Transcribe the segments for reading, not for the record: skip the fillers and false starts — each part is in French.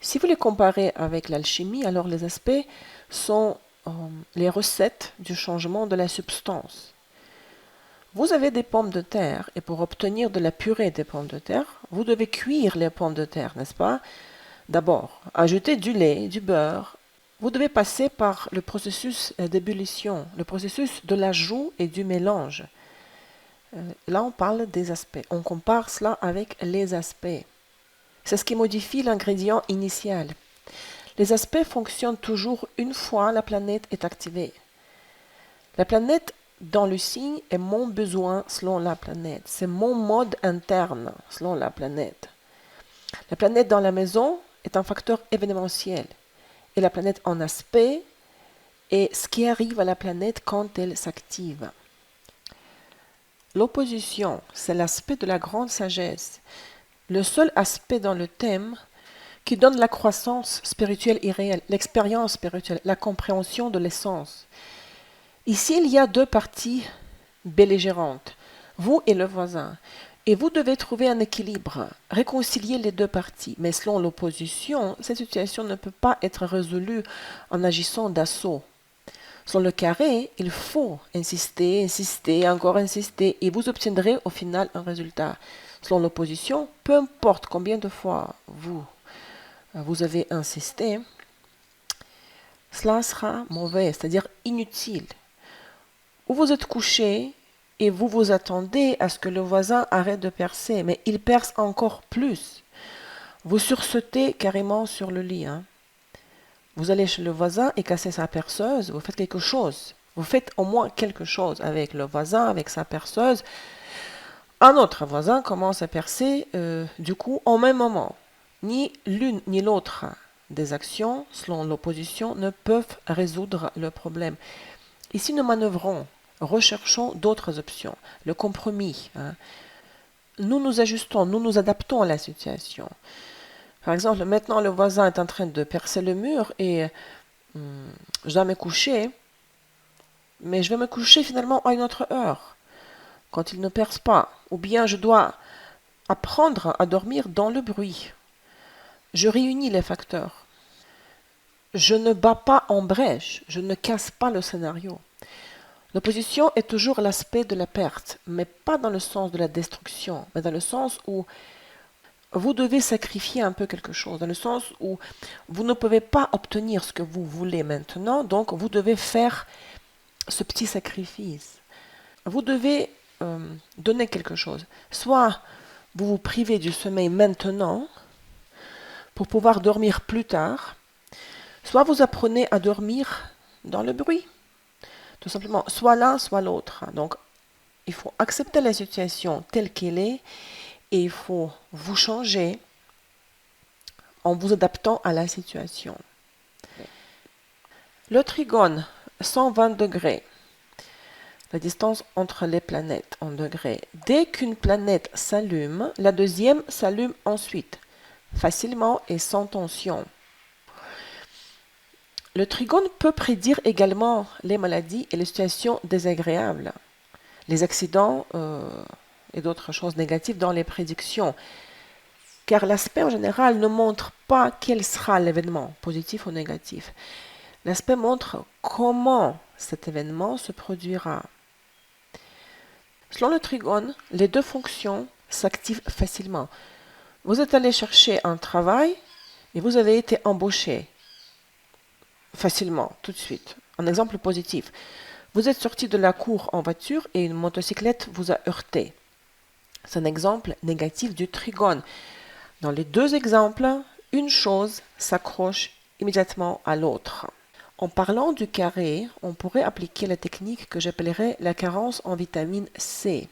Si vous les comparez avec l'alchimie, alors les aspects sont les recettes du changement de la substance. Vous avez des pommes de terre et pour obtenir de la purée des pommes de terre, vous devez cuire les pommes de terre, n'est-ce pas? D'abord, ajouter du lait, du beurre. Vous devez passer par le processus d'ébullition, le processus de l'ajout et du mélange. Là, on parle des aspects. On compare cela avec les aspects. C'est ce qui modifie l'ingrédient initial. Les aspects fonctionnent toujours une fois la planète est activée. La planète dans le signe est mon besoin selon la planète. C'est mon mode interne selon la planète. La planète dans la maison est un facteur événementiel. Et la planète en aspect est ce qui arrive à la planète quand elle s'active. L'opposition, c'est l'aspect de la grande sagesse. Le seul aspect dans le thème qui donne la croissance spirituelle irréelle, l'expérience spirituelle, la compréhension de l'essence. Ici, il y a deux parties belligérantes, vous et le voisin. Et vous devez trouver un équilibre, réconcilier les deux parties. Mais selon l'opposition, cette situation ne peut pas être résolue en agissant d'assaut. Selon le carré, il faut insister, insister, encore insister, et vous obtiendrez au final un résultat. Selon l'opposition, peu importe combien de fois vous avez insisté, cela sera mauvais, c'est-à-dire inutile. Ou vous êtes couché et vous vous attendez à ce que le voisin arrête de percer, mais il perce encore plus. Vous sursautez carrément sur le lit. Vous allez chez le voisin et cassez sa perceuse, vous faites quelque chose. Vous faites au moins quelque chose avec le voisin, avec sa perceuse. Un autre voisin commence à percer du coup en même moment. Ni l'une ni l'autre des actions, selon l'opposition, ne peuvent résoudre le problème. Ici, nous manœuvrons, recherchons d'autres options, le compromis. Nous nous ajustons, nous nous adaptons à la situation. Par exemple, maintenant le voisin est en train de percer le mur et je dois me coucher, mais je vais me coucher finalement à une autre heure, quand il ne perce pas. Ou bien je dois apprendre à dormir dans le bruit. Je réunis les facteurs. Je ne bats pas en brèche, je ne casse pas le scénario. L'opposition est toujours l'aspect de la perte, mais pas dans le sens de la destruction, mais dans le sens où vous devez sacrifier un peu quelque chose, dans le sens où vous ne pouvez pas obtenir ce que vous voulez maintenant, donc vous devez faire ce petit sacrifice. Vous devez donner quelque chose. Soit vous vous privez du sommeil maintenant pour pouvoir dormir plus tard, soit vous apprenez à dormir dans le bruit. Tout simplement, soit l'un, soit l'autre. Donc, il faut accepter la situation telle qu'elle est et il faut vous changer en vous adaptant à la situation. Le trigone, 120 degrés. La distance entre les planètes en degrés. Dès qu'une planète s'allume, la deuxième s'allume ensuite, facilement et sans tension. Le trigone peut prédire également les maladies et les situations désagréables, les accidents et d'autres choses négatives dans les prédictions. Car l'aspect en général ne montre pas quel sera l'événement, positif ou négatif. L'aspect montre comment cet événement se produira. Selon le trigone, les deux fonctions s'activent facilement. Vous êtes allé chercher un travail et vous avez été embauché facilement, tout de suite. Un exemple positif. Vous êtes sorti de la cour en voiture et une motocyclette vous a heurté. C'est un exemple négatif du trigone. Dans les deux exemples, une chose s'accroche immédiatement à l'autre. En parlant du carré, on pourrait appliquer la technique que j'appellerais la carence en vitamine C.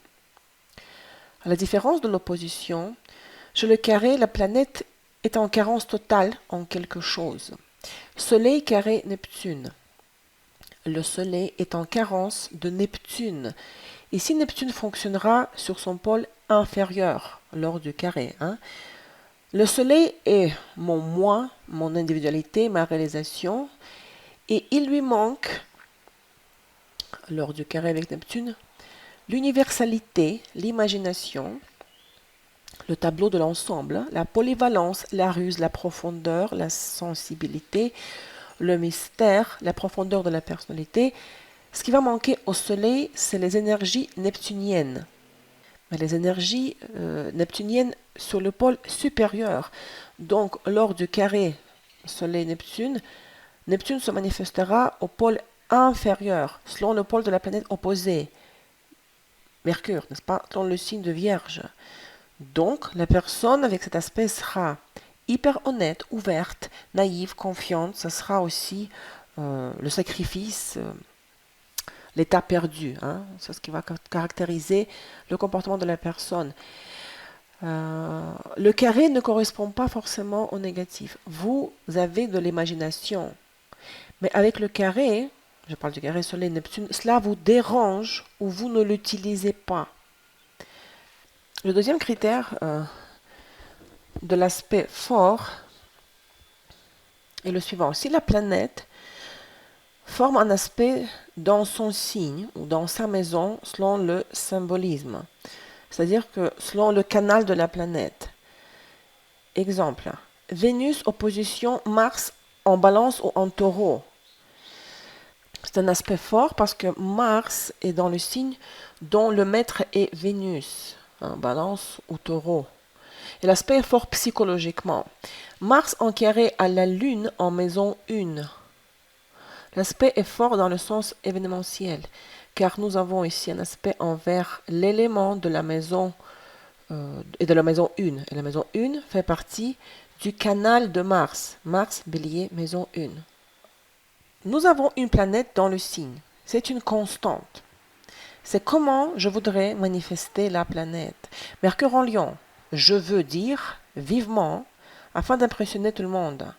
À la différence de l'opposition, chez le carré, la planète est en carence totale en quelque chose. Soleil carré Neptune. Le Soleil est en carence de Neptune. Ici, Neptune fonctionnera sur son pôle inférieur lors du carré. Le Soleil est mon moi, mon individualité, ma réalisation, et il lui manque, lors du carré avec Neptune, l'universalité, l'imagination, le tableau de l'ensemble, hein. La polyvalence, la ruse, la profondeur, la sensibilité, le mystère, la profondeur de la personnalité. Ce qui va manquer au Soleil, c'est les énergies neptuniennes. Mais les énergies neptuniennes sur le pôle supérieur. Donc, lors du carré Soleil-Neptune, Neptune se manifestera au pôle inférieur, selon le pôle de la planète opposée, Mercure, n'est-ce pas, selon le signe de Vierge. Donc, la personne avec cet aspect sera hyper honnête, ouverte, naïve, confiante. Ça sera aussi le sacrifice, l'état perdu. Hein. C'est ce qui va caractériser le comportement de la personne. Le carré ne correspond pas forcément au négatif. Vous avez de l'imagination. Mais avec le carré, je parle du carré Soleil-Neptune, cela vous dérange ou vous ne l'utilisez pas. Le deuxième critère de l'aspect fort est le suivant. Si la planète forme un aspect dans son signe ou dans sa maison selon le symbolisme, c'est-à-dire que selon le canal de la planète. Exemple, Vénus opposition Mars en balance ou en taureau. C'est un aspect fort parce que Mars est dans le signe dont le maître est Vénus, hein, balance ou taureau. Et l'aspect est fort psychologiquement. Mars en carré à la Lune en maison 1. L'aspect est fort dans le sens événementiel, car nous avons ici un aspect envers l'élément de la maison et de la maison 1. Et la maison 1 fait partie du canal de Mars. Mars, Bélier, maison 1. Nous avons une planète dans le signe. C'est une constante. C'est comment je voudrais manifester la planète. Mercure en Lion. Je veux dire vivement afin d'impressionner tout le monde.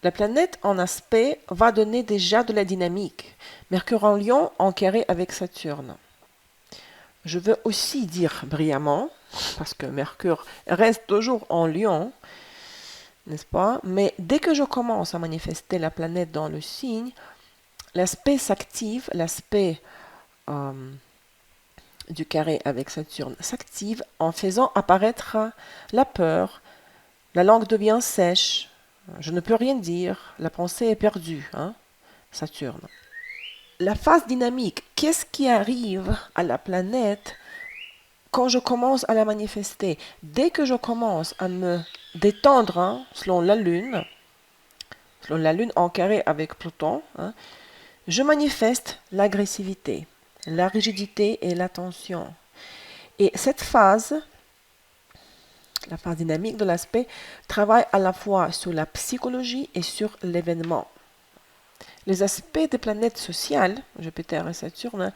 La planète en aspect va donner déjà de la dynamique. Mercure en Lion en carré avec Saturne. Je veux aussi dire brillamment, parce que Mercure reste toujours en Lion, n'est-ce pas? Mais dès que je commence à manifester la planète dans le signe, l'aspect s'active, l'aspect du carré avec Saturne s'active en faisant apparaître la peur, la langue devient sèche, je ne peux rien dire, la pensée est perdue, hein? Saturne. La phase dynamique, qu'est-ce qui arrive à la planète quand je commence à la manifester? Dès que je commence à me détendre, hein, selon la Lune en carré avec Pluton, hein, je manifeste l'agressivité, la rigidité et la tension. Et cette phase, la phase dynamique de l'aspect, travaille à la fois sur la psychologie et sur l'événement. Les aspects des planètes sociales, Jupiter et Saturne,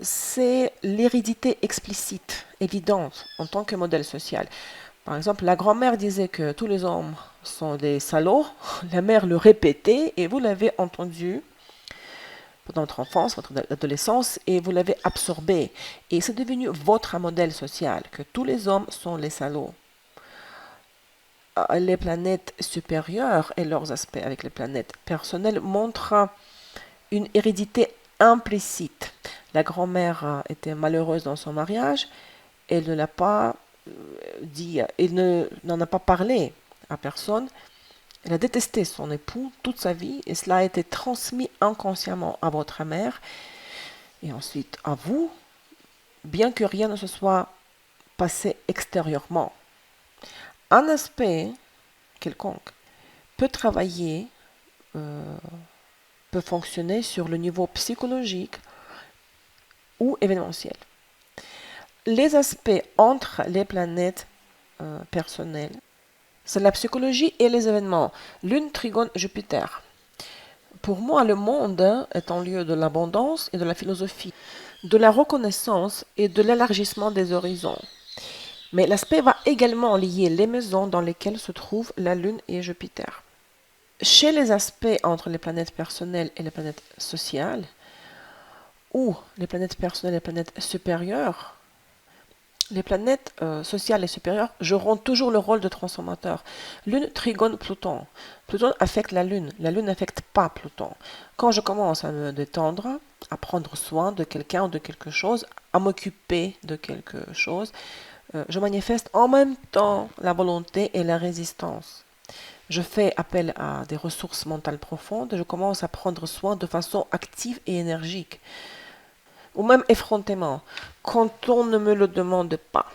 c'est l'hérédité explicite, évidente, en tant que modèle social. Par exemple, la grand-mère disait que tous les hommes sont des salauds, la mère le répétait et vous l'avez entendu pendant votre enfance, votre adolescence, et vous l'avez absorbé. Et c'est devenu votre modèle social, que tous les hommes sont les salauds. Les planètes supérieures et leurs aspects avec les planètes personnelles montrent une hérédité implicite. La grand-mère était malheureuse dans son mariage, elle ne l'a pas dit, elle n'en a pas parlé à personne. Elle a détesté son époux toute sa vie et cela a été transmis inconsciemment à votre mère et ensuite à vous, bien que rien ne se soit passé extérieurement. Un aspect quelconque peut travailler, peut fonctionner sur le niveau psychologique ou événementiel. Les aspects entre les planètes personnelles, c'est la psychologie et les événements. Lune, Trigone, Jupiter. Pour moi, le monde est un lieu de l'abondance et de la philosophie, de la reconnaissance et de l'élargissement des horizons. Mais l'aspect va également lier les maisons dans lesquelles se trouvent la Lune et Jupiter. Chez les aspects entre les planètes personnelles et les planètes sociales, ou les planètes personnelles et les planètes supérieures, les planètes sociales et supérieures joueront toujours le rôle de transformateur. Lune, Trigone, Pluton. Pluton affecte la Lune n'affecte pas Pluton. Quand je commence à me détendre, à prendre soin de quelqu'un ou de quelque chose, à m'occuper de quelque chose, Je manifeste en même temps la volonté et la résistance. Je fais appel à des ressources mentales profondes, je commence à prendre soin de façon active et énergique, ou même effrontément, quand on ne me le demande pas.